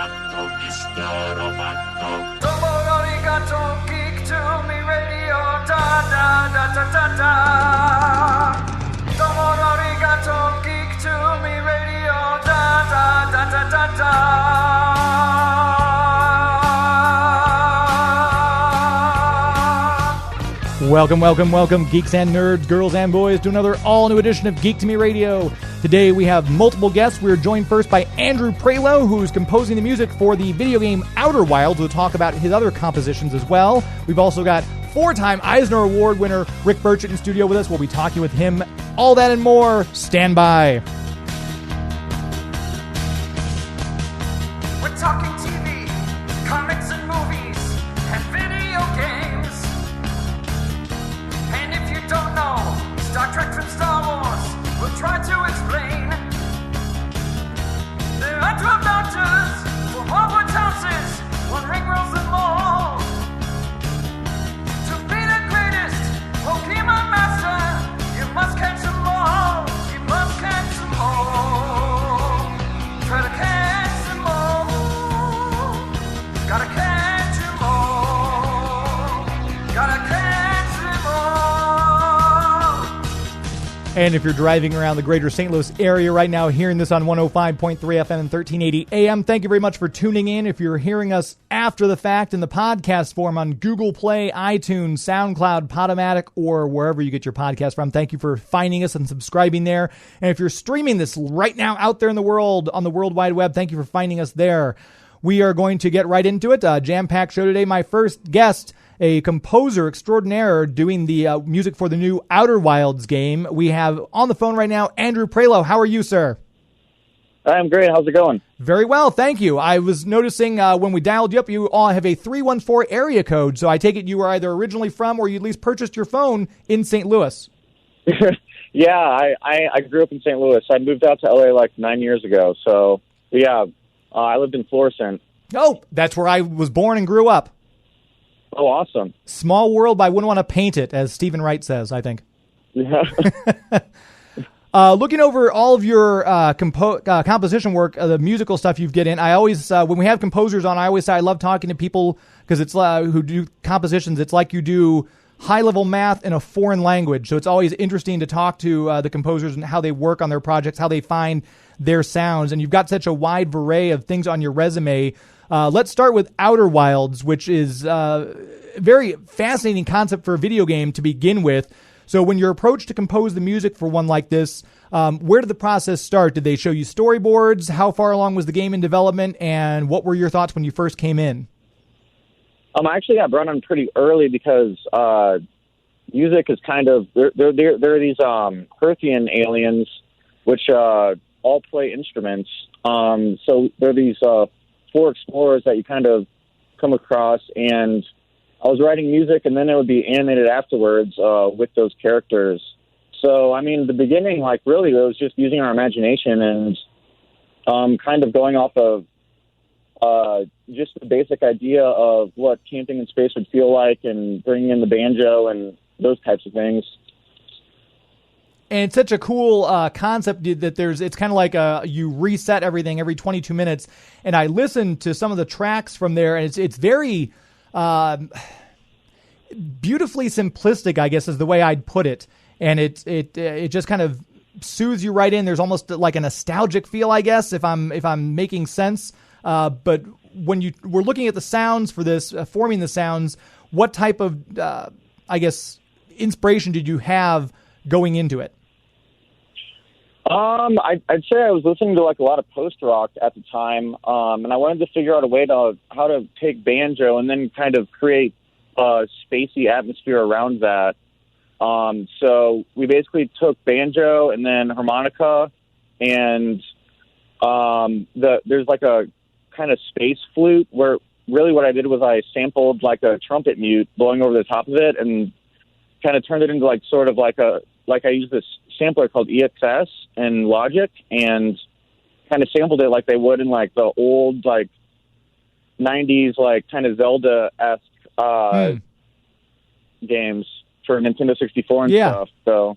matto, mischioro matto. Domo arigato, geek to me radio, da da da da da da. Domo arigato, geek to me radio, da da da da da da. Welcome, welcome, welcome, geeks and nerds, girls and boys, to another all-new edition of Geek to Me Radio. Today we have multiple guests. We are joined first by Andrew Prahlow, who's composing the music for the video game Outer Wilds. We'll talk about his other compositions as well. We've also got four-time Eisner Award winner Rick Burchett in studio with us. We'll be talking with him. All that and more. Stand by. We're talking TV, comics and movies, and video games. And if you don't know Star Trek from Star Wars, we'll try to explain. There are 12 doctors for Hogwarts houses, one ring rules them all. To be the greatest Pokemon master, you must catch them all. You must catch them all. Try to catch them all. Gotta catch them all. Gotta catch them all. And if you're driving around the greater St. Louis area right now, hearing this on 105.3 FM and 1380 AM, thank you very much for tuning in. If you're hearing us after the fact in the podcast form on Google Play, iTunes, SoundCloud, Podomatic, or wherever you get your podcast from, thank you for finding us and subscribing there. And if you're streaming this right now out there in the world, on the World Wide Web, thank you for finding us there. We are going to get right into it. Jam-packed show today. My first guest, a composer extraordinaire doing the music for the new Outer Wilds game. We have on the phone right now Andrew Prahlow. How are you, sir? I'm great. How's it going? Very well, thank you. I was noticing when we dialed you up, you all have a 314 area code, so I take it you were either originally from or you at least purchased your phone in St. Louis. Yeah, I grew up in St. Louis. I moved out to LA like 9 years ago. So, yeah, I lived in Florissant. Oh, that's where I was born and grew up. Oh, awesome. Small world, but I wouldn't want to paint it, as Stephen Wright says, I think. Yeah. Looking over all of your composition work, the musical stuff you've get in, I always, when we have composers on, I always say I love talking to people because it's who do compositions. It's like you do high-level math in a foreign language. So it's always interesting to talk to the composers and how they work on their projects, how they find their sounds. And you've got such a wide array of things on your resume. Let's start with Outer Wilds, which is a very fascinating concept for a video game to begin with. So when you're approached to compose the music for one like this, where did the process start? Did they show you storyboards? How far along was the game in development? And what were your thoughts when you first came in? I actually got brought on pretty early because music is kind of there are these Earthian aliens which all play instruments. So there are these four explorers that you kind of come across, and I was writing music, and then it would be animated afterwards with those characters. So, I mean, the beginning, like, really, it was just using our imagination and kind of going off of just the basic idea of what camping in space would feel like and bringing in the banjo and those types of things. And it's such a cool concept that it's kind of like you reset everything every 22 minutes. And I listened to some of the tracks from there, and it's very beautifully simplistic, I guess is the way I'd put it. And it just kind of soothes you right in. There's almost like a nostalgic feel, I guess, if I'm making sense. But when we're looking at the sounds for this, forming the sounds, what type of, I guess, inspiration did you have going into it? I'd say I was listening to like a lot of post rock at the time, and I wanted to figure out a way to how to take banjo and then kind of create a spacey atmosphere around that. So we basically took banjo and then harmonica, and there's like a kind of space flute where really what I did was I sampled like a trumpet mute blowing over the top of it and kind of turned it into like sort of like I used this sampler called EXS in Logic and kind of sampled it like they would in like the old like 90s like kind of Zelda-esque games for Nintendo 64 and stuff. So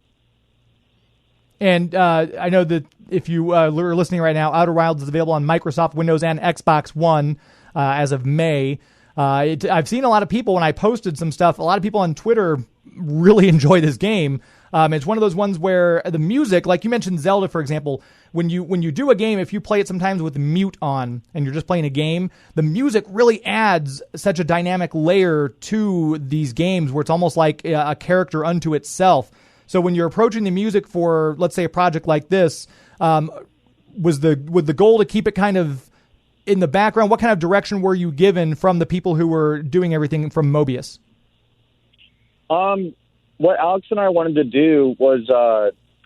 And I know that if you are listening right now, Outer Wilds is available on Microsoft Windows and Xbox One as of May. I've seen a lot of people, when I posted some stuff, a lot of people on Twitter really enjoy this game. It's one of those ones where the music, like you mentioned Zelda, for example, when you do a game, if you play it sometimes with mute on and you're just playing a game, the music really adds such a dynamic layer to these games where it's almost like a character unto itself. So when you're approaching the music for, let's say, a project like this, was the goal to keep it kind of in the background? What kind of direction were you given from the people who were doing everything from Mobius? What Alex and I wanted to do was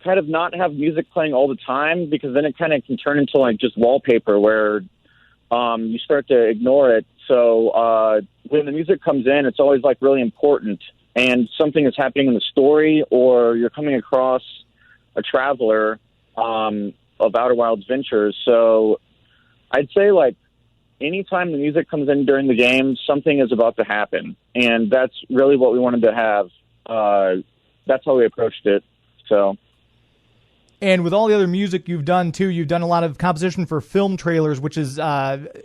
kind of not have music playing all the time, because then it kind of can turn into like just wallpaper where you start to ignore it. So when the music comes in, it's always like really important, and something is happening in the story, or you're coming across a traveler of Outer Wilds Ventures. So I'd say like anytime the music comes in during the game, something is about to happen, and that's really what we wanted to have. That's how we approached it. So, and with all the other music you've done too, you've done a lot of composition for film trailers, which is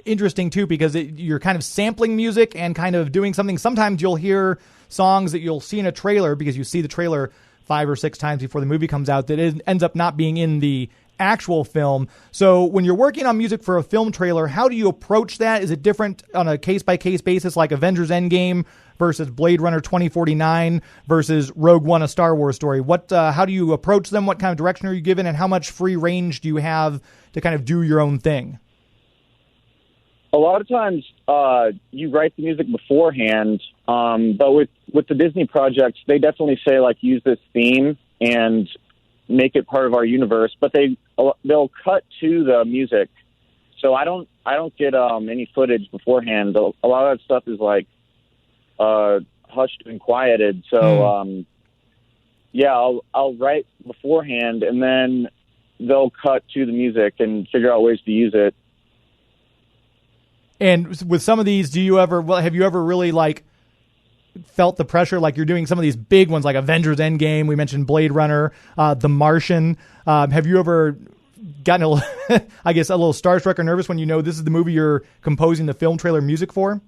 interesting too, because you're kind of sampling music and kind of doing something. Sometimes you'll hear songs that you'll see in a trailer because you see the trailer 5 or 6 times before the movie comes out that it ends up not being in the actual film. So when you're working on music for a film trailer, how do you approach that? Is it different on a case-by-case basis, like Avengers Endgame versus Blade Runner 2049 versus Rogue One, a Star Wars story? How do you approach them? What kind of direction are you given, and how much free range do you have to kind of do your own thing? A lot of times you write the music beforehand, but with the Disney projects, they definitely say, like, use this theme and make it part of our universe, but they'll cut to the music. So I don't get any footage beforehand. A lot of that stuff is like hushed and quieted. So I'll write beforehand, and then they'll cut to the music and figure out ways to use it. And with some of these, have you ever really like felt the pressure, like you're doing some of these big ones like Avengers Endgame, we mentioned Blade Runner, The Martian. Have you ever gotten a little starstruck or nervous when you know this is the movie you're composing the film trailer music for?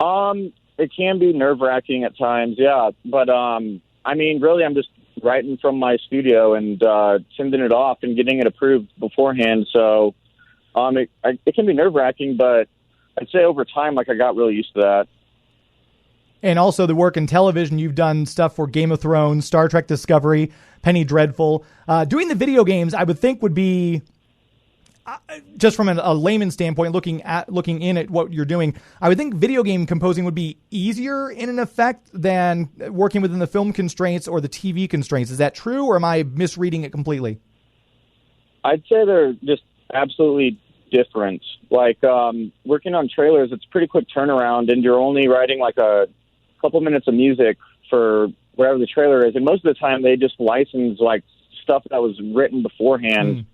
It can be nerve-wracking at times, yeah. But, I mean, really, I'm just writing from my studio and sending it off and getting it approved beforehand. So it can be nerve-wracking, but I'd say over time, like, I got really used to that. And also the work in television, you've done stuff for Game of Thrones, Star Trek Discovery, Penny Dreadful. Doing the video games, I would think would be, just from a layman's standpoint, looking in at what you're doing, I would think video game composing would be easier in an effect than working within the film constraints or the TV constraints. Is that true, or am I misreading it completely? I'd say they're just absolutely different. Like working on trailers, it's a pretty quick turnaround, and you're only writing like a couple minutes of music for wherever the trailer is, and most of the time they just license like stuff that was written beforehand.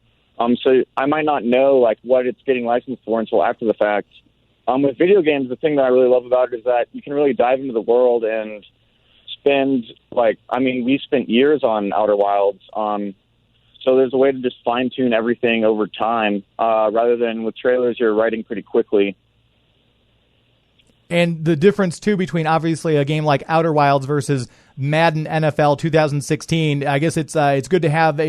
So I might not know like what it's getting licensed for until after the fact. With video games, the thing that I really love about it is that you can really dive into the world and spend we spent years on Outer Wilds. So there's a way to just fine tune everything over time, rather than with trailers you're writing pretty quickly. And the difference, too, between obviously a game like Outer Wilds versus Madden NFL 2016, I guess it's good to have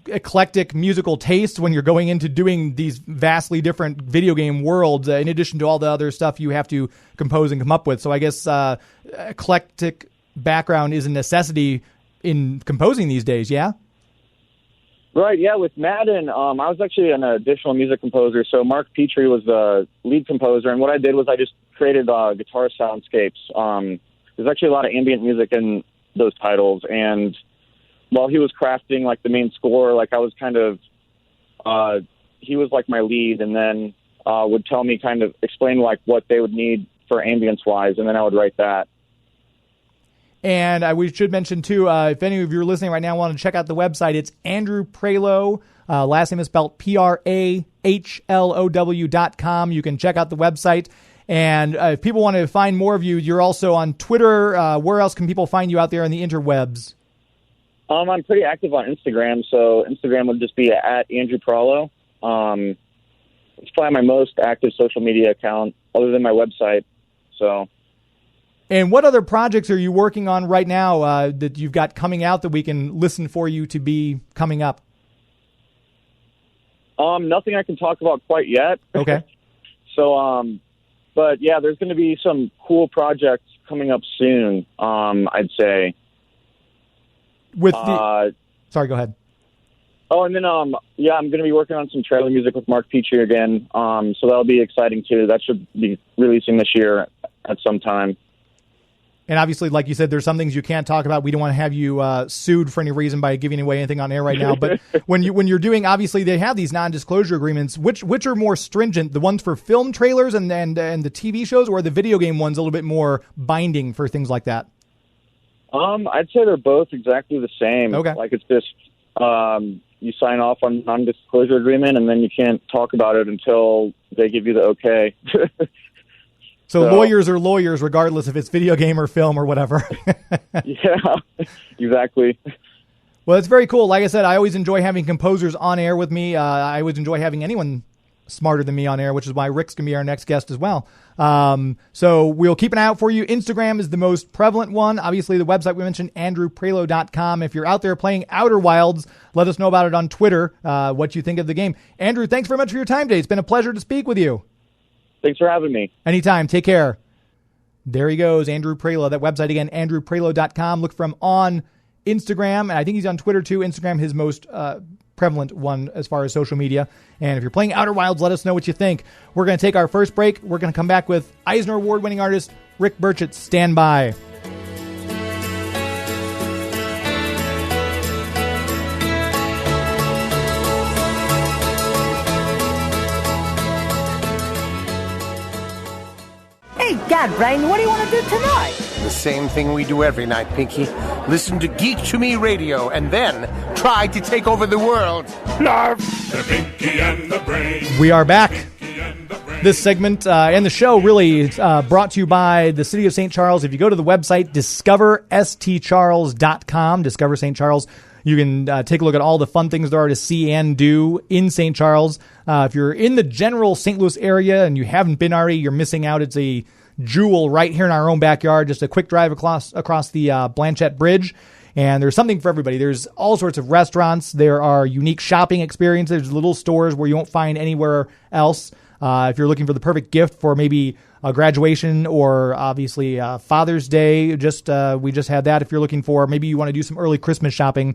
eclectic musical taste when you're going into doing these vastly different video game worlds, in addition to all the other stuff you have to compose and come up with. So I guess eclectic background is a necessity in composing these days, yeah? Right, yeah. With Madden, I was actually an additional music composer. So Mark Petrie was the lead composer, and what I did was I just created guitar soundscapes. There's actually a lot of ambient music in those titles, and while he was crafting like the main score, like I was kind of, he was like my lead, and then would tell me kind of explain like what they would need for ambience-wise, and then I would write that. And we should mention, too, if any of you are listening right now want to check out the website, it's Andrew Prahlow. Last name is spelled PRAHLOW.com. You can check out the website. And if people want to find more of you, you're also on Twitter. Where else can people find you out there on the interwebs? I'm pretty active on Instagram, so Instagram would just be at Andrew Prahlow. It's probably my most active social media account other than my website. So. And what other projects are you working on right now that you've got coming out that we can listen for you to be coming up? Nothing I can talk about quite yet. Okay. So, but yeah, there's going to be some cool projects coming up soon. I'd say. With the, sorry, go ahead. Oh, and then yeah, I'm going to be working on some trailer music with Mark Petrie again. So that'll be exciting too. That should be releasing this year at some time. And obviously, like you said, there's some things you can't talk about. We don't want to have you sued for any reason by giving away anything on air right now. But when you're doing, obviously, they have these non-disclosure agreements. Which are more stringent, the ones for film trailers and the TV shows, or the video game ones a little bit more binding for things like that? I'd say they're both exactly the same. Okay. Like it's just you sign off on a non-disclosure agreement, and then you can't talk about it until they give you the okay. So lawyers are lawyers, regardless if it's video game or film or whatever. Yeah, exactly. Well, it's very cool. Like I said, I always enjoy having composers on air with me. I always enjoy having anyone smarter than me on air, which is why Rick's going to be our next guest as well. So we'll keep an eye out for you. Instagram is the most prevalent one. Obviously, the website we mentioned, andrewprahlow.com. If you're out there playing Outer Wilds, let us know about it on Twitter, what you think of the game. Andrew, thanks very much for your time today. It's been a pleasure to speak with you. Thanks for having me. Anytime. Take care. There he goes, Andrew Prahlow. That website again, andrewprahlow.com. Look for him on Instagram, and I think he's on Twitter too. Instagram, his most prevalent one as far as social media. And if you're playing Outer Wilds, let us know what you think. We're going to take our first break. We're going to come back with Eisner Award-winning artist Rick Burchett. Stand by. Hey, God, Brian, what do you want to do tonight? The same thing we do every night, Pinky. Listen to Geek to Me Radio and then try to take over the world. Blarf! The Pinky and the Brain. We are back. This segment and the show really brought to you by the City of St. Charles. If you go to the website, discoverstcharles.com, Discover St. Charles, you can take a look at all the fun things there are to see and do in St. Charles. If you're in the general St. Louis area and you haven't been already, you're missing out. It's a jewel right here in our own backyard, just a quick drive across the Blanchette Bridge. And there's something for everybody. There's all sorts of restaurants. There are unique shopping experiences. There's little stores where you won't find anywhere else. If you're looking for the perfect gift for maybe a graduation or obviously Father's Day, we just had that. If you're looking for, maybe you want to do some early Christmas shopping,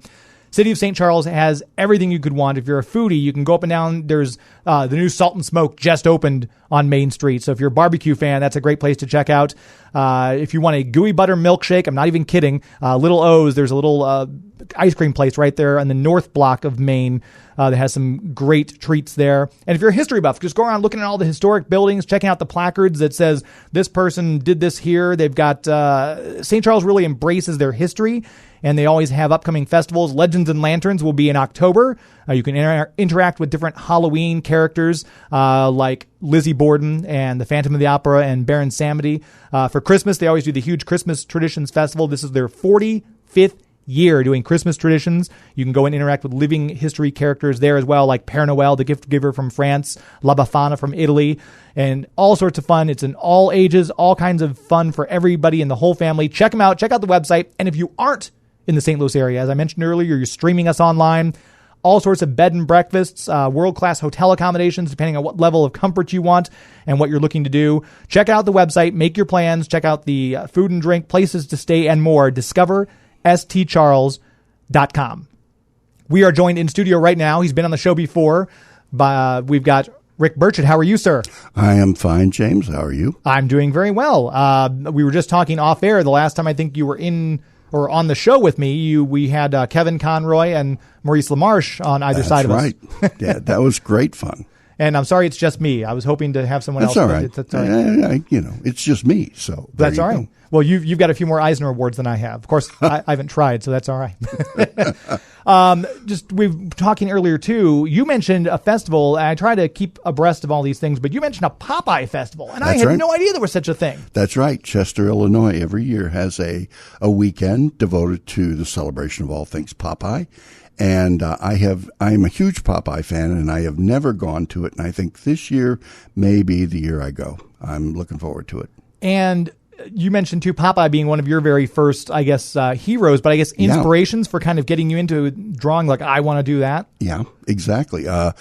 City of St. Charles has everything you could want. If you're a foodie, you can go up and down. There's the new Salt and Smoke just opened on Main Street. So if you're a barbecue fan, that's a great place to check out. If you want a gooey butter milkshake, I'm not even kidding. Little O's, there's a little ice cream place right there on the north block of Maine that has some great treats there. And if you're a history buff, just go around looking at all the historic buildings, checking out the placards that says this person did this here. They've got St. Charles really embraces their history, and they always have upcoming festivals. Legends and Lanterns will be in October. You can interact with different Halloween characters like Lizzie Borden and the Phantom of the Opera and Baron Samedi. For Christmas, they always do the huge Christmas Traditions Festival. This is their 45th year doing Christmas traditions. You can go and interact with living history characters there as well, like Père Noël, the gift giver from France, La Befana from Italy, and all sorts of fun. It's in all ages, all kinds of fun for everybody in the whole family. Check them out. Check out the website. And if you aren't in the St. Louis area, as I mentioned earlier, you're streaming us online. All sorts of bed and breakfasts, world-class hotel accommodations, depending on what level of comfort you want and what you're looking to do. Check out the website, make your plans, check out the food and drink, places to stay, and more. DiscoverStCharles.com. We are joined in studio right now. He's been on the show before. We've got Rick Burchett. How are you, sir? I am fine, James. How are you? I'm doing very well. We were just talking off air the last time I think you were in or on the show with me. We had Kevin Conroy and Maurice LaMarche on either side of us. That's right. Yeah, that was great fun. And I'm sorry it's just me. I was hoping to have someone That's else. all right. That's all right. It's just me. So That's all right. go. Well, you've got a few more Eisner Awards than I have. Of course, I haven't tried, so that's all right. We were talking earlier, too. You mentioned a festival. And I try to keep abreast of all these things, but you mentioned a Popeye festival, and I had no idea there was such a thing. That's right. Chester, Illinois, every year has a weekend devoted to the celebration of all things Popeye. And I'm a huge Popeye fan, and I have never gone to it. And I think this year may be the year I go. I'm looking forward to it. And you mentioned, too, Popeye being one of your very first, I guess, heroes, but I guess inspirations for kind of getting you into drawing, like, I want to do that? Yeah, exactly. I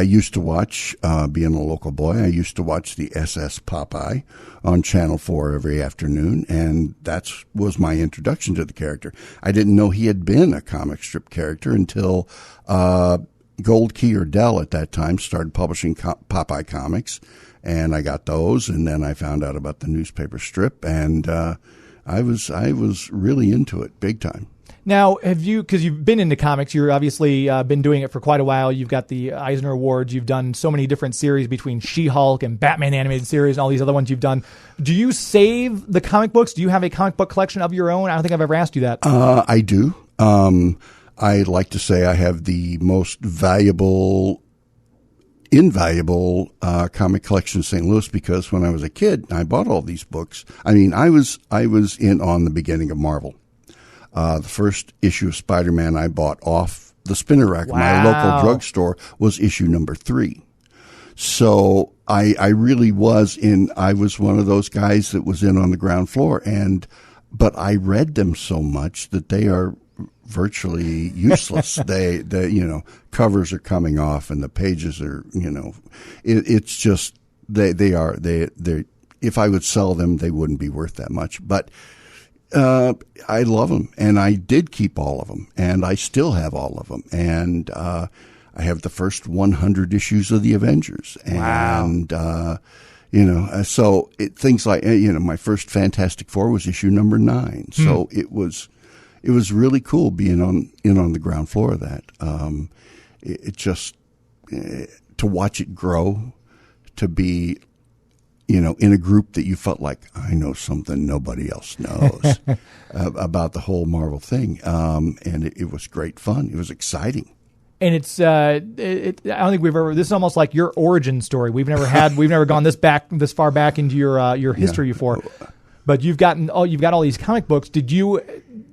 used to watch, being a local boy, I used to watch the SS Popeye on Channel 4 every afternoon, and that was my introduction to the character. I didn't know he had been a comic strip character until Gold Key or Dell at that time started publishing Popeye comics. And I got those, and then I found out about the newspaper strip, and I was really into it big time. Now, because you've been into comics, you're obviously been doing it for quite a while. You've got the Eisner Awards. You've done so many different series between She-Hulk and Batman animated series and all these other ones you've done. Do you save the comic books? Do you have a comic book collection of your own? I don't think I've ever asked you that. I do. I like to say I have the most invaluable comic collection in St. Louis, because when I was a kid, I bought all these books. I mean, I was in on the beginning of Marvel. The first issue of Spider-Man I bought off the spinner rack at my local drugstore was issue number 3. So I really was I was one of those guys that was in on the ground floor, but I read them so much that they are virtually useless. The covers are coming off and the pages are, it's just, they're if I would sell them, they wouldn't be worth that much. But, I love them, and I did keep all of them, and I still have all of them. And, I have the first 100 issues of the Avengers. And, so things like, my first Fantastic Four was issue number 9. So it was really cool being on the ground floor of that. It just, to watch it grow, to be, in a group that you felt like, I know something nobody else knows about the whole Marvel thing. And it was great fun. It was exciting. And it's, I don't think this is almost like your origin story. We've never gone this far back into your history before. But you've got all these comic books. Did you,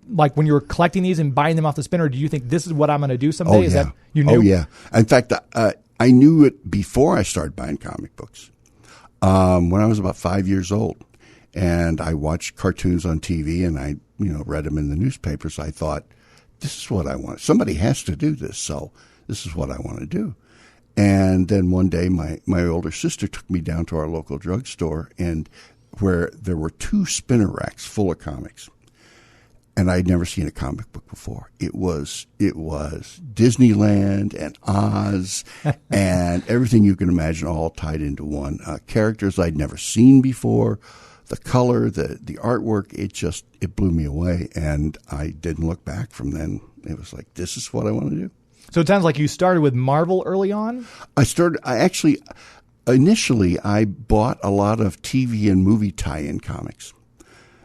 like, when you were collecting these and buying them off the spinner, do you think this is what I'm going to do someday? Is that you knew? Oh yeah. In fact, I knew it before I started buying comic books. When I was about 5 years old, and I watched cartoons on TV, and I read them in the newspapers, I thought, this is what I want. Somebody has to do this, so this is what I want to do. And then one day, my older sister took me down to our local drugstore, and where there were 2 spinner racks full of comics. And I'd never seen a comic book before. It was Disneyland and Oz and everything you can imagine all tied into one. Characters I'd never seen before, the color, the artwork, it blew me away. And I didn't look back from then. It was like, this is what I want to do. So it sounds like you started with Marvel early on? Initially, I bought a lot of TV and movie tie-in comics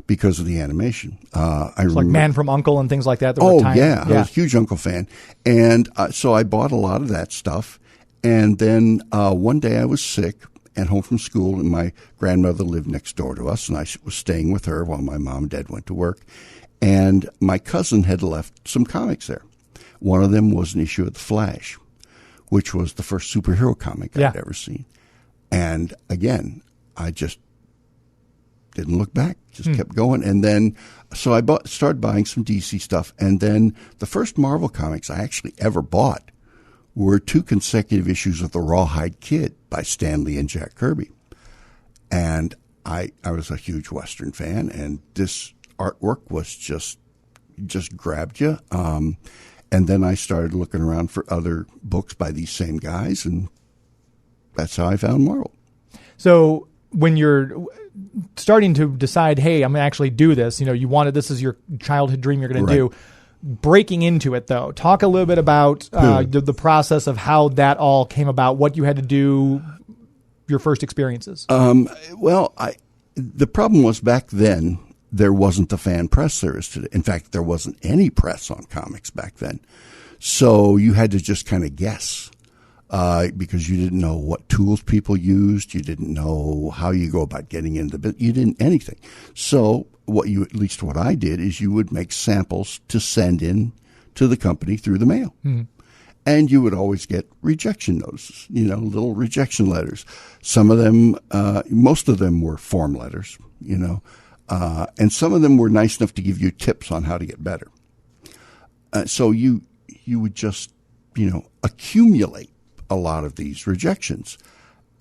because of the animation. Like Man from U.N.C.L.E. and things like that. I was a huge U.N.C.L.E. fan. And so I bought a lot of that stuff. And then one day I was sick at home from school, and my grandmother lived next door to us, and I was staying with her while my mom and dad went to work. And my cousin had left some comics there. One of them was an issue of The Flash, which was the first superhero comic I'd ever seen. And again, I just didn't look back, just kept going. And then, so I started buying some DC stuff. And then the first Marvel comics I actually ever bought were 2 consecutive issues of The Rawhide Kid by Stan Lee and Jack Kirby. And I was a huge Western fan, and this artwork was just grabbed you. And then I started looking around for other books by these same guys, and that's how I found Marvel. So when you're starting to decide, hey, I'm going to actually do this, this is your childhood dream you're going to do. breaking into it, though. Talk a little bit about the process of how that all came about, what you had to do, your first experiences. The problem was back then there wasn't the fan press there is today. In fact, there wasn't any press on comics back then. So you had to just kind of guess because you didn't know what tools people used. You didn't know how you go about getting into the you didn't anything. So what I did is you would make samples to send in to the company through the mail. Mm-hmm. And you would always get rejection notices, little rejection letters. Some of them, most of them were form letters, and some of them were nice enough to give you tips on how to get better. So you would just, accumulate a lot of these rejections.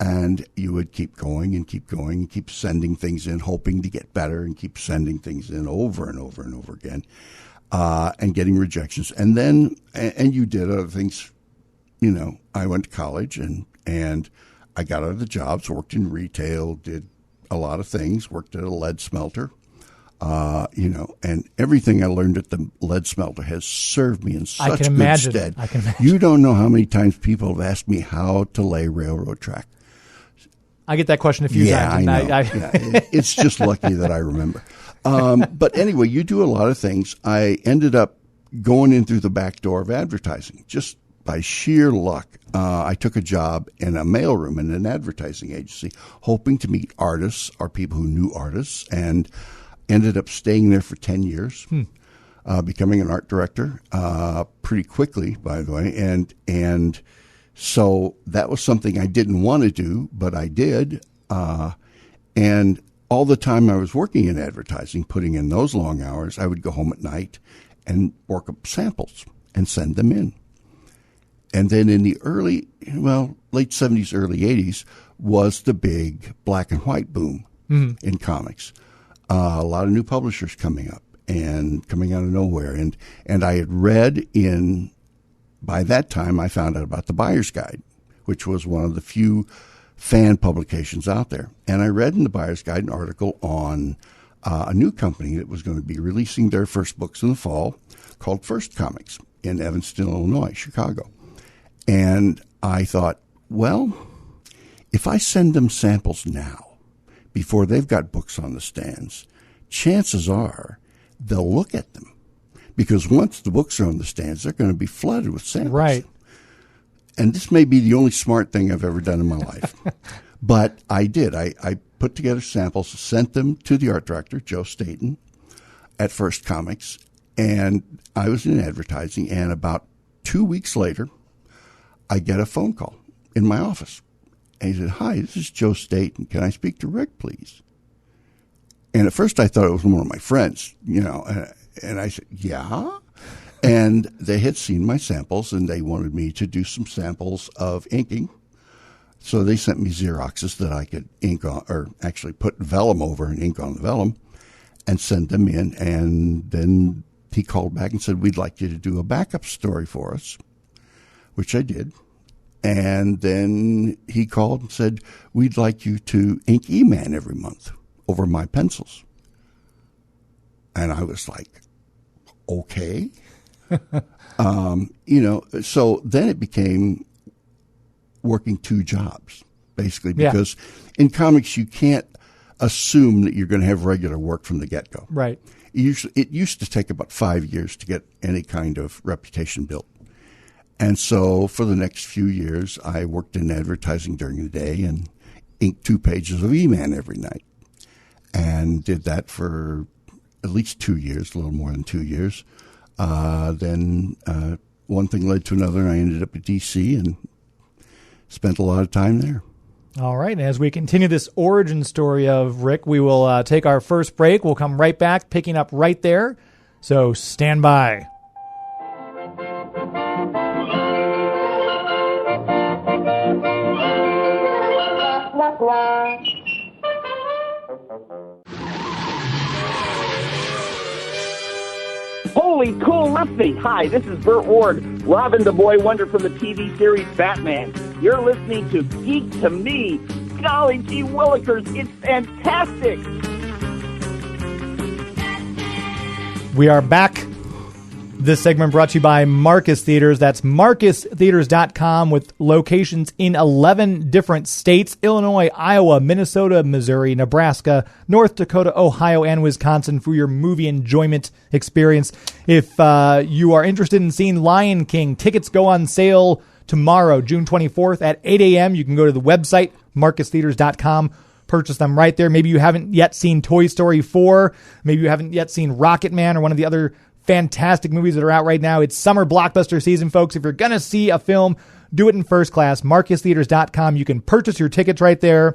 And you would keep going and keep going and keep sending things in, hoping to get better, and keep sending things in over and over and over again. And getting rejections. And then, and you did other things, I went to college and I got other jobs, worked in retail, did a lot of things, worked at a lead smelter, and everything I learned at the lead smelter has served me in such good stead. I can imagine. You don't know how many times people have asked me how to lay railroad track. I get that question a few times. I know. It's just lucky that I remember. But anyway, you do a lot of things. I ended up going in through the back door of advertising. Just by sheer luck, I took a job in a mailroom in an advertising agency, hoping to meet artists or people who knew artists, and ended up staying there for 10 years, becoming an art director pretty quickly, by the way. And so that was something I didn't want to do, but I did. And all the time I was working in advertising, putting in those long hours, I would go home at night and work up samples and send them in. And then in the late 70s, early 80s was the big black and white boom in comics. A lot of new publishers coming up and coming out of nowhere. And I had read by that time I found out about the Buyer's Guide, which was one of the few fan publications out there. And I read in the Buyer's Guide an article on a new company that was going to be releasing their first books in the fall called First Comics in Evanston, Illinois, Chicago. And I thought, well, if I send them samples now, before they've got books on the stands, chances are they'll look at them. Because once the books are on the stands, they're going to be flooded with samples. Right. And this may be the only smart thing I've ever done in my life. But I did. I put together samples, sent them to the art director, Joe Staten, at First Comics. And I was in advertising. And about 2 weeks later, I get a phone call in my office. And he said, "Hi, this is Joe Staten. Can I speak to Rick, please?" And at first I thought it was one of my friends, and I said, "Yeah." And they had seen my samples, and they wanted me to do some samples of inking. So they sent me Xeroxes that I could ink on, or actually put vellum over and ink on the vellum, and send them in. And then he called back and said, "We'd like you to do a backup story for us," which I did. And then he called and said, "We'd like you to ink E-Man every month over my pencils." And I was like, okay. So then it became working two jobs, basically, because in comics you can't assume that you're going to have regular work from the get-go. Right. It used to take about 5 years to get any kind of reputation built. And so for the next few years, I worked in advertising during the day and inked 2 pages of E-Man every night. And did that for at least 2 years, a little more than 2 years. Then one thing led to another, and I ended up at D.C. and spent a lot of time there. All right. And as we continue this origin story of Rick, we will take our first break. We'll come right back, picking up right there. So stand by. Holy cool listening. Hi, this is Burt Ward, Robin the Boy Wonder from the TV series Batman. You're listening to Geek to Me. Golly gee willikers, it's fantastic. We are back. This segment brought to you by Marcus Theaters. That's marcustheaters.com with locations in 11 different states: Illinois, Iowa, Minnesota, Missouri, Nebraska, North Dakota, Ohio, and Wisconsin for your movie enjoyment experience. If you are interested in seeing Lion King, tickets go on sale tomorrow, June 24th at 8 a.m. You can go to the website, marcustheaters.com. Purchase them right there. Maybe you haven't yet seen Toy Story 4. Maybe you haven't yet seen Rocket Man or one of the other fantastic movies that are out right now. It's summer blockbuster season, folks. If you're going to see a film, do it in first class. MarcusTheaters.com. You can purchase your tickets right there.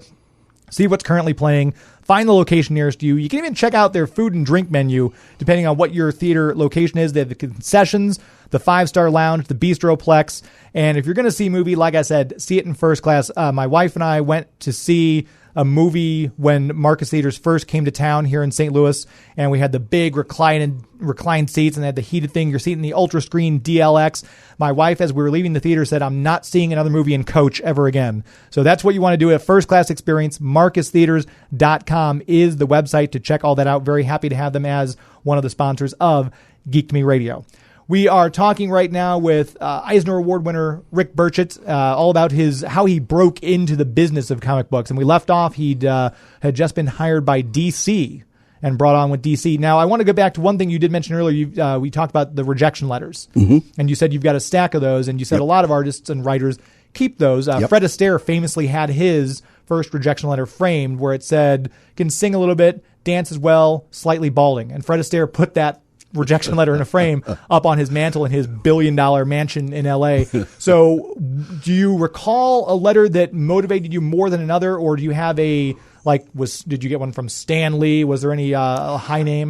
See what's currently playing. Find the location nearest you. You can even check out their food and drink menu, depending on what your theater location is. They have the concessions, the 5-star lounge, the bistroplex. And if you're going to see a movie, like I said, see it in first class. My wife and I went to see a movie when Marcus Theaters first came to town here in St. Louis, and we had the big reclined seats and they had the heated thing. You're seating the ultra screen DLX. My wife, as we were leaving the theater, said, "I'm not seeing another movie in coach ever again." So that's what you want to do, a first class experience. MarcusTheaters.com is the website to check all that out. Very happy to have them as one of the sponsors of Geek to Me Radio. We are talking right now with Eisner Award winner Rick Burchett, all about how he broke into the business of comic books. And we left off, he'd had just been hired by DC and brought on with DC. Now, I want to go back to one thing you did mention earlier. We talked about the rejection letters. Mm-hmm. And you said you've got a stack of those, and you said a lot of artists and writers keep those. Fred Astaire famously had his first rejection letter framed where it said, "Can sing a little bit, dance as well, slightly balding." And Fred Astaire put that rejection letter in a frame up on his mantle in his $1 billion mansion in LA. So do you recall a letter that motivated you more than another, or do you have did you get one from Stan Lee? Was there any high name?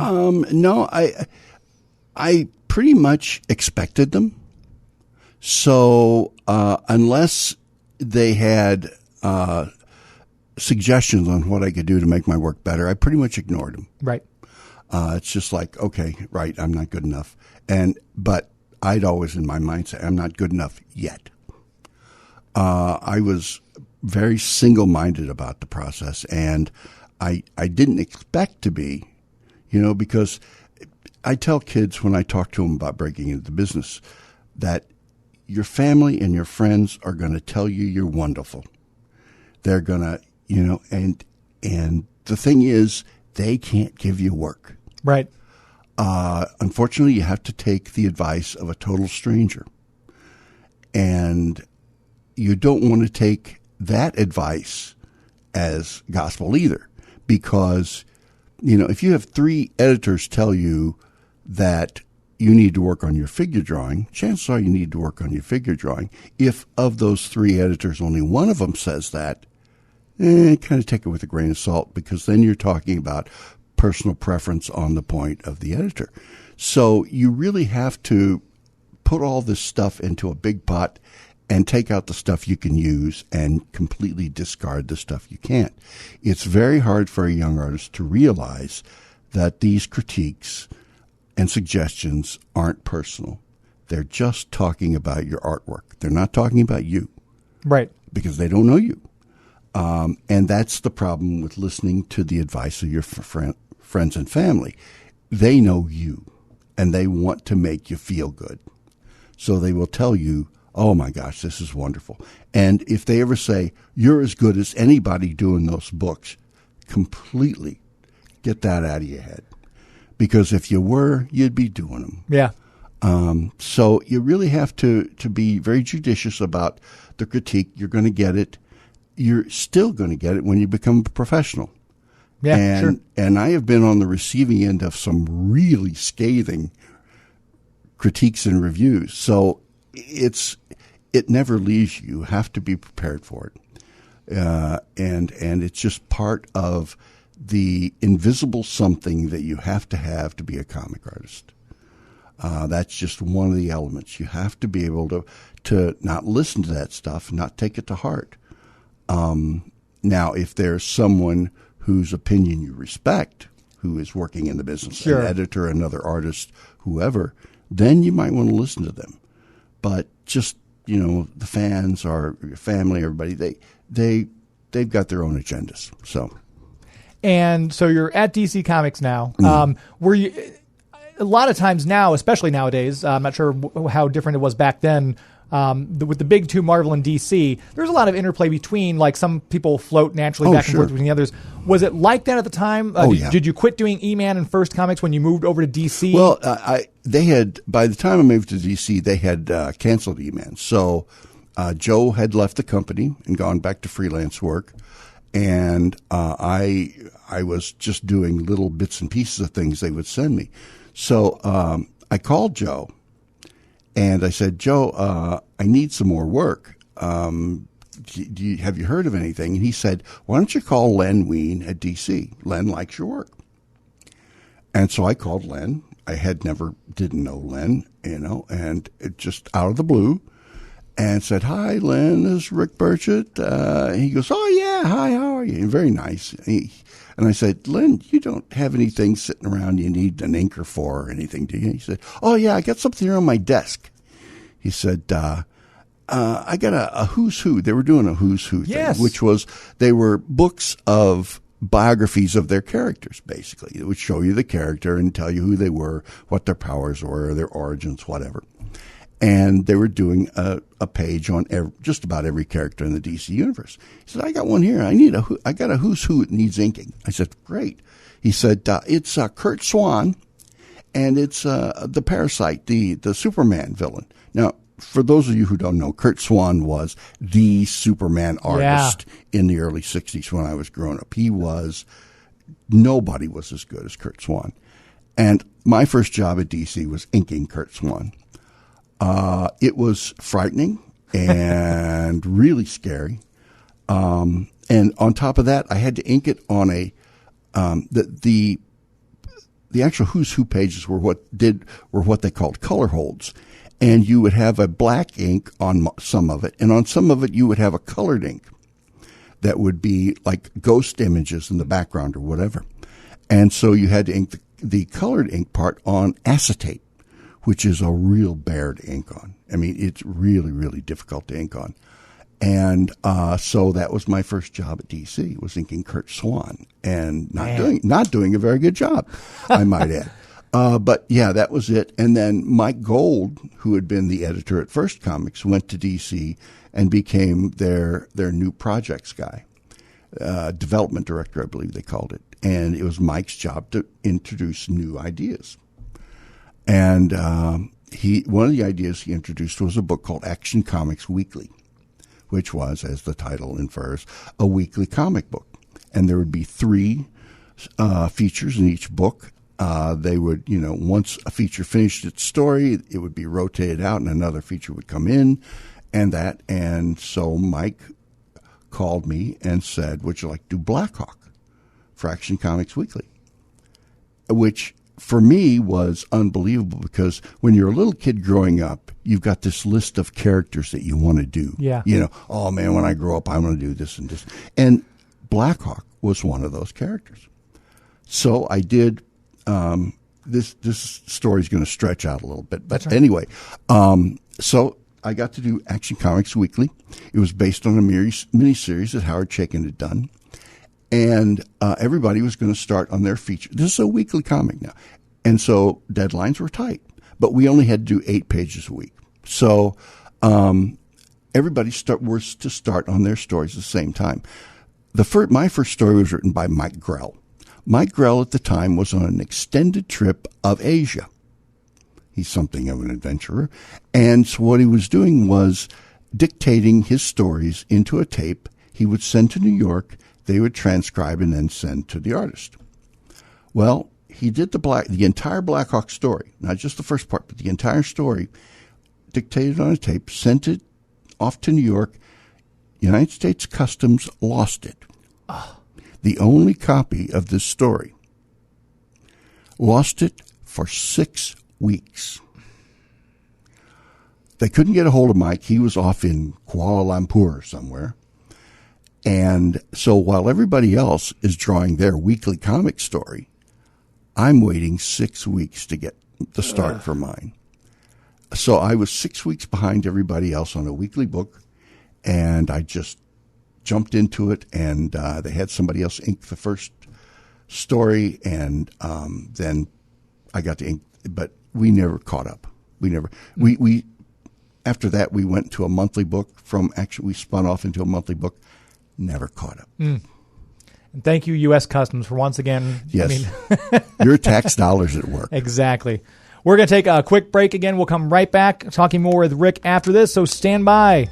No, I pretty much expected them. So unless they had suggestions on what I could do to make my work better, I pretty much ignored them. Right. It's just like, okay, right, I'm not good enough. But I'd always in my mind say, I'm not good enough yet. I was very single-minded about the process, and I didn't expect to be, because I tell kids when I talk to them about breaking into the business that your family and your friends are going to tell you you're wonderful. They're going to, and the thing is, they can't give you work. Right. Unfortunately, you have to take the advice of a total stranger. And you don't want to take that advice as gospel either. Because, if you have 3 editors tell you that you need to work on your figure drawing, chances are you need to work on your figure drawing. If of those 3 editors, only one of them says that, kind of take it with a grain of salt, because then you're talking about personal preference on the point of the editor. So you really have to put all this stuff into a big pot and take out the stuff you can use and completely discard the stuff you can't. It's very hard for a young artist to realize that these critiques and suggestions aren't personal. They're just talking about your artwork. They're not talking about you. Right. Because they don't know you. And that's the problem with listening to the advice of your friends and family. They know you, and they want to make you feel good. So they will tell you, "Oh, my gosh, this is wonderful." And if they ever say, "You're as good as anybody doing those books," completely get that out of your head. Because if you were, you'd be doing them. Yeah. So you really have to be very judicious about the critique. You're going to get it. You're still going to get it when you become a professional. Yeah, sure. And I have been on the receiving end of some really scathing critiques and reviews. So it never leaves you. You have to be prepared for it. And it's just part of the invisible something that you have to be a comic artist. That's just one of the elements. You have to be able to not listen to that stuff, not take it to heart. Now, if there's someone whose opinion you respect, who is working in the business, sure, an editor, another artist, whoever, then you might want to listen to them. But just, the fans or your family, everybody, they've got their own agendas. So. And so you're at DC Comics now. Mm-hmm. a lot of times now, especially nowadays, I'm not sure how different it was back then. With the big two, Marvel and DC, there's a lot of interplay between, like, some people float naturally back and forth between the others. Was it like that at the time? Did you quit doing E-Man and First Comics when you moved over to DC? Well, they had, by the time I moved to DC, they had canceled E-Man. So Joe had left the company and gone back to freelance work, and I was just doing little bits and pieces of things they would send me. So I called Joe. And I said, Joe, I need some more work. Have you heard of anything? And he said, why don't you call Len Wein at DC? Len likes your work. And so I called Len. I didn't know Len, and it just out of the blue, and said, hi, Len, this is Rick Burchett. He goes, oh, yeah, hi, how are you? And very nice. And I said, Len, you don't have anything sitting around you need an inker for or anything, do you? He said, oh, yeah, I got something here on my desk. He said, I got a who's who. They were doing a who's who thing, which was they were books of biographies of their characters, basically. It would show you the character and tell you who they were, what their powers were, their origins, whatever. And they were doing a page on just about every character in the DC universe. He said, I got one here. I got a who's who that needs inking. I said, great. He said, it's Kurt Swan, and it's the Parasite, the Superman villain. Now, for those of you who don't know, Kurt Swan was the Superman artist in the early 60s when I was growing up. Nobody was as good as Kurt Swan. And my first job at DC was inking Kurt Swan. It was frightening and really scary. And on top of that, I had to ink it on the actual who's who pages were what they called color holds. And you would have a black ink on some of it, and on some of it you would have a colored ink that would be like ghost images in the background or whatever. And so you had to ink the colored ink part on acetate, which is a real bear to ink on. I mean, it's really, really difficult to ink on. And so that was my first job at DC, was inking Kurt Swan, and not doing a very good job, I might add. But yeah, that was it. And then Mike Gold, who had been the editor at First Comics, went to DC and became their new projects guy, development director, I believe they called it. And it was Mike's job to introduce new ideas. And one of the ideas he introduced was a book called Action Comics Weekly, which was, as the title infers, a weekly comic book. And there would be 3 features in each book. They would, once a feature finished its story, it would be rotated out and another feature would come in and so Mike called me and said, would you like to do Blackhawk for Action Comics Weekly? Which for me was unbelievable, because when you're a little kid growing up, you've got this list of characters that you want to do. Yeah. Oh man, when I grow up, I'm going to do this and this. And Blackhawk was one of those characters. So I did. This story is going to stretch out a little bit, but anyway, so I got to do Action Comics Weekly. It was based on a miniseries that Howard Chaykin had done, and everybody was going to start on their feature. This is a weekly comic now, and so deadlines were tight, but we only had to do 8 pages a week. So everybody was to start on their stories at the same time. My first story was written by Mike Grell. Mike Grell at the time was on an extended trip of Asia. He's something of an adventurer. And so what he was doing was dictating his stories into a tape he would send to New York. They would transcribe and then send to the artist. Well, he did the entire Blackhawk story, not just the first part, but the entire story, dictated on a tape, sent it off to New York. United States Customs lost it. The only copy of this story. Lost it for 6 weeks. They couldn't get a hold of Mike. He was off in Kuala Lumpur somewhere. And so while everybody else is drawing their weekly comic story, I'm waiting 6 weeks to get the start for mine. So I was 6 weeks behind everybody else on a weekly book, and I just jumped into it, and they had somebody else ink the first story, and then I got to ink but we never caught up. We after that we went to a monthly book. We spun off into a monthly book. Never caught up. And thank you, U.S. Customs, for once again. Yes, your tax dollars at work. Exactly. We're going to take a quick break again. We'll come right back talking more with Rick after this, so stand by.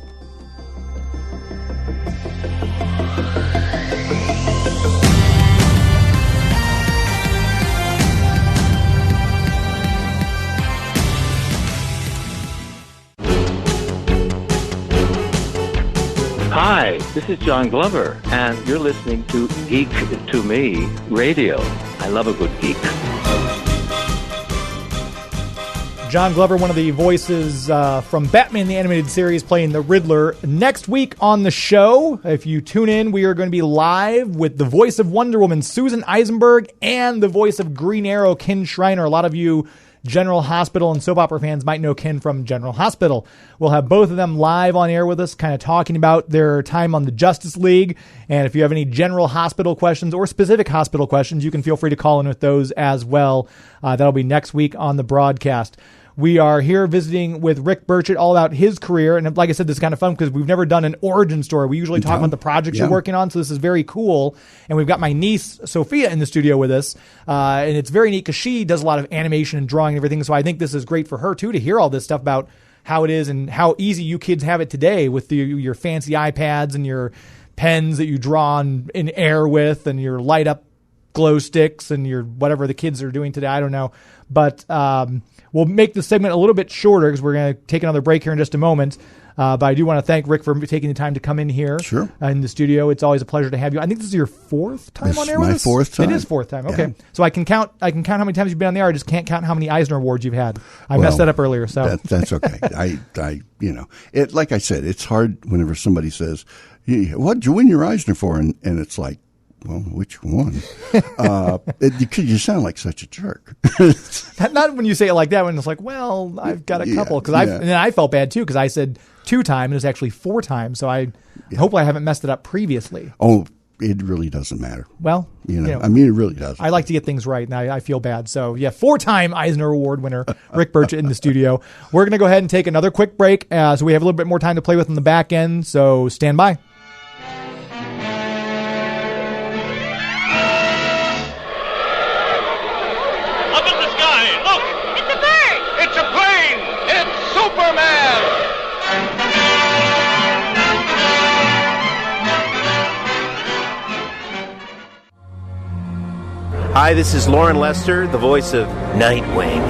Hi, this is John Glover, and you're listening to Geek to Me Radio. I love a good geek. John Glover, one of the voices from Batman the Animated Series, playing the Riddler. Next week on the show, if you tune in, we are going to be live with the voice of Wonder Woman, Susan Eisenberg, and the voice of Green Arrow, Ken Schreiner. A lot of you General Hospital and soap opera fans might know Ken from General Hospital. We'll have both of them live on air with us, kind of talking about their time on the Justice League. And if you have any General Hospital questions or specific hospital questions, you can feel free to call in with those as well. That'll be next week on the broadcast. We are here visiting with Rick Burchett all about his career. And like I said, this is kind of fun because we've never done an origin story. We usually talk about the projects you're working on. So this is very cool. And we've got my niece, Sophia, in the studio with us. And it's very neat because she does a lot of animation and drawing and everything. So I think this is great for her, too, to hear all this stuff about how it is and how easy you kids have it today with your fancy iPads and your pens that you draw in air with and your light up glow sticks and your whatever the kids are doing today. I don't know. But we'll make the segment a little bit shorter because we're going to take another break here in just a moment. But I do want to thank Rick for taking the time to come in here in the studio. It's always a pleasure to have you. I think this is your fourth time on air with us? This is my fourth time. It is fourth time. Okay. Yeah. So I can count how many times you've been on the air. I just can't count how many Eisner Awards you've had. I messed that up earlier. So that's okay. I like I said, it's hard whenever somebody says, what'd you win your Eisner for? And it's like, well, which one? You sound like such a jerk. Not when you say it like that. When it's like, well, I've got a couple. And then I felt bad, too, because I said 2 times. And it was actually 4 times. So hopefully I haven't messed it up previously. Oh, it really doesn't matter. Well, I mean, it really doesn't. I like to get things right, and I feel bad. So, 4-time Eisner Award winner, Rick Burchett in the studio. We're going to go ahead and take another quick break. So we have a little bit more time to play with on the back end. So stand by. Hi, this is Lauren Lester, the voice of Nightwing,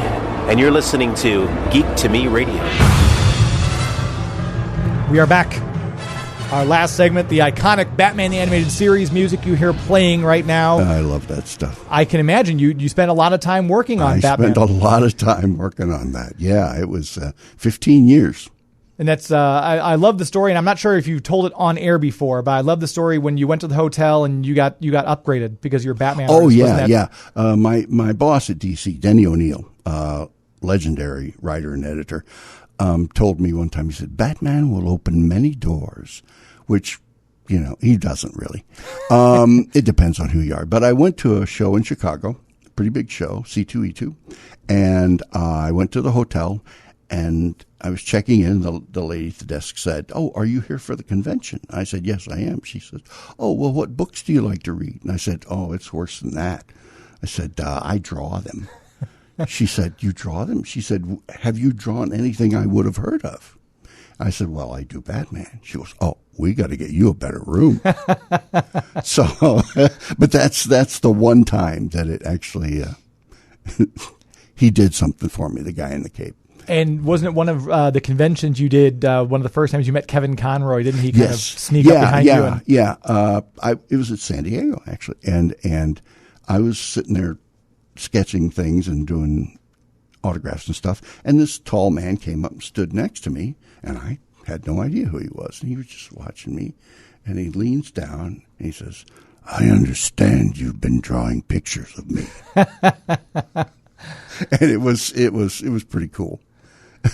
and you're listening to Geek to Me Radio. We are back. Our last segment, the iconic Batman the Animated Series music you hear playing right now. I love that stuff. I can imagine you spent a lot of time working on Batman. I spent a lot of time working on that. Yeah, it was 15 years. And that's I love the story, and I'm not sure if you've told it on air before, but I love the story when you went to the hotel and you got upgraded because you're Batman. Oh yeah. My boss at DC, Denny O'Neil, legendary writer and editor, told me one time. He said, "Batman will open many doors," which he doesn't really. It depends on who you are. But I went to a show in Chicago, pretty big show, C2E2, and I went to the hotel. And I was checking in. The lady at the desk said, "Oh, are you here for the convention?" I said, "Yes, I am." She said, "Oh, well, what books do you like to read?" And I said, "Oh, it's worse than that." I said, "I draw them." She said, "You draw them?" She said, "Have you drawn anything I would have heard of?" I said, "Well, I do Batman." She goes, "Oh, we got to get you a better room." So, but that's the one time that it actually he did something for me. The guy in the cape. And wasn't it one of the conventions you did, one of the first times you met Kevin Conroy? Didn't he kind of sneak up behind you? Yeah. It was at San Diego, actually. And I was sitting there sketching things and doing autographs and stuff. And this tall man came up and stood next to me. And I had no idea who he was. And he was just watching me. And he leans down and he says, "I understand you've been drawing pictures of me." And it was pretty cool.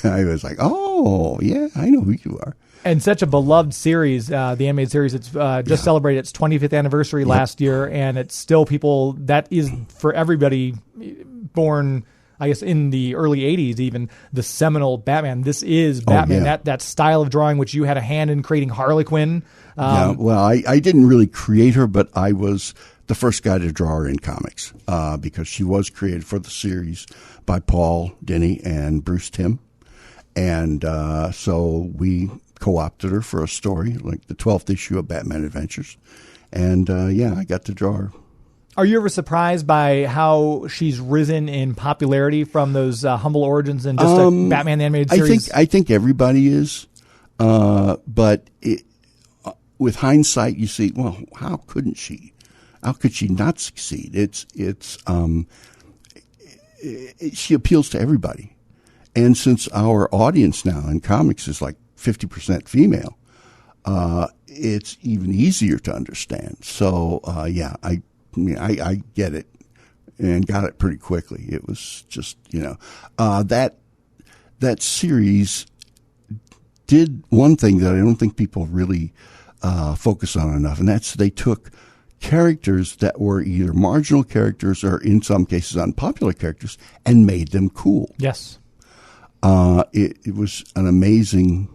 I was like, "Oh, yeah, I know who you are." And such a beloved series, the animated series. It's just celebrated its 25th anniversary last year, and it's still that is for everybody born I guess in the early 80s, even the seminal Batman. This is Batman. That style of drawing, which you had a hand in creating Harley Quinn. Well, I didn't really create her, but I was the first guy to draw her in comics because she was created for the series by Paul Dini and Bruce Timm. And so we co-opted her for a story, like the 12th issue of Batman Adventures. And, I got to draw her. Are you ever surprised by how she's risen in popularity from those humble origins and just a Batman the Animated Series? I think everybody is. But with hindsight, you see, well, how couldn't she? How could she not succeed? She appeals to everybody. And since our audience now in comics is like 50% female, it's even easier to understand. So, I get it and got it pretty quickly. It was just, that series did one thing that I don't think people really focus on enough, and that's they took characters that were either marginal characters or in some cases unpopular characters and made them cool. Yes. It was an amazing,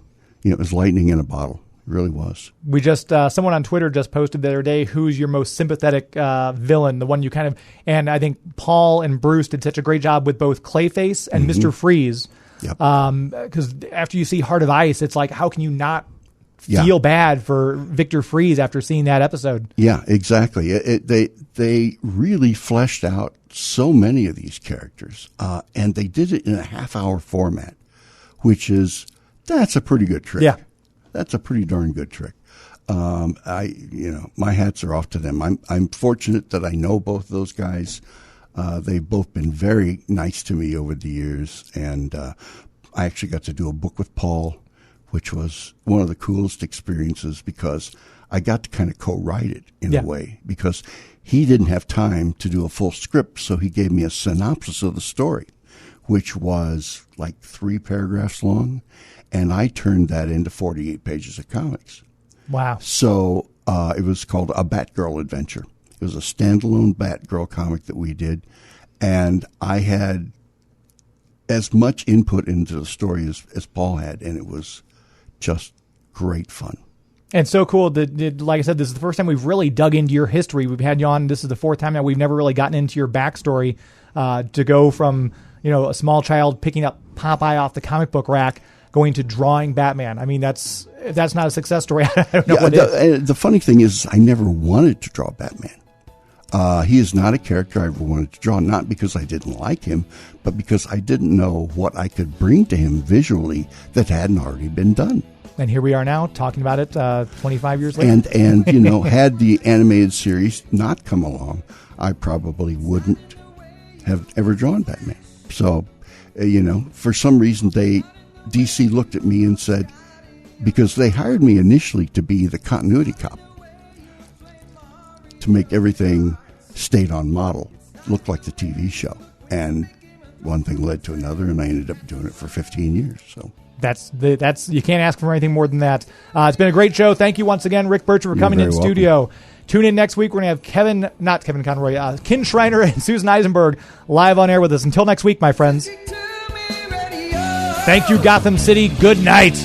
it was lightning in a bottle. It really was. We just, someone on Twitter just posted the other day, who's your most sympathetic villain, the one you kind of, and I think Paul and Bruce did such a great job with both Clayface and Mr. Freeze. Yep. Because after you see Heart of Ice, it's like, how can you not feel bad for Victor Freeze after seeing that episode? Yeah, exactly. They really fleshed out so many of these characters, and they did it in a half-hour format, that's a pretty good trick. Yeah. That's a pretty darn good trick. My hats are off to them. I'm fortunate that I know both of those guys. They've both been very nice to me over the years, and I actually got to do a book with Paul, which was one of the coolest experiences because I got to kind of co-write it in a way because he didn't have time to do a full script, so he gave me a synopsis of the story, which was like 3 paragraphs long, and I turned that into 48 pages of comics. Wow. So it was called A Batgirl Adventure. It was a standalone Batgirl comic that we did, and I had as much input into the story as Paul had, and it was just great fun. And so cool that, like I said, this is the first time we've really dug into your history. We've had you on. This is the 4th time now we've never really gotten into your backstory to go from, a small child picking up Popeye off the comic book rack going to drawing Batman. I mean, if that's not a success story, I don't know what is. The funny thing is I never wanted to draw Batman. He is not a character I ever wanted to draw, not because I didn't like him, but because I didn't know what I could bring to him visually that hadn't already been done. And here we are now talking about it 25 years later. And had the animated series not come along, I probably wouldn't have ever drawn Batman. So, for some reason DC looked at me and said, because they hired me initially to be the continuity cop, to make everything stayed on model, look like the TV show. And one thing led to another, and I ended up doing it for 15 years. So that's you can't ask for anything more than that. It's been a great show. Thank you once again, Rick Burchett, for coming in studio. Tune in next week. We're going to have Ken Schreiner and Susan Eisenberg live on air with us. Until next week, my friends. Thank you, Gotham City. Good night.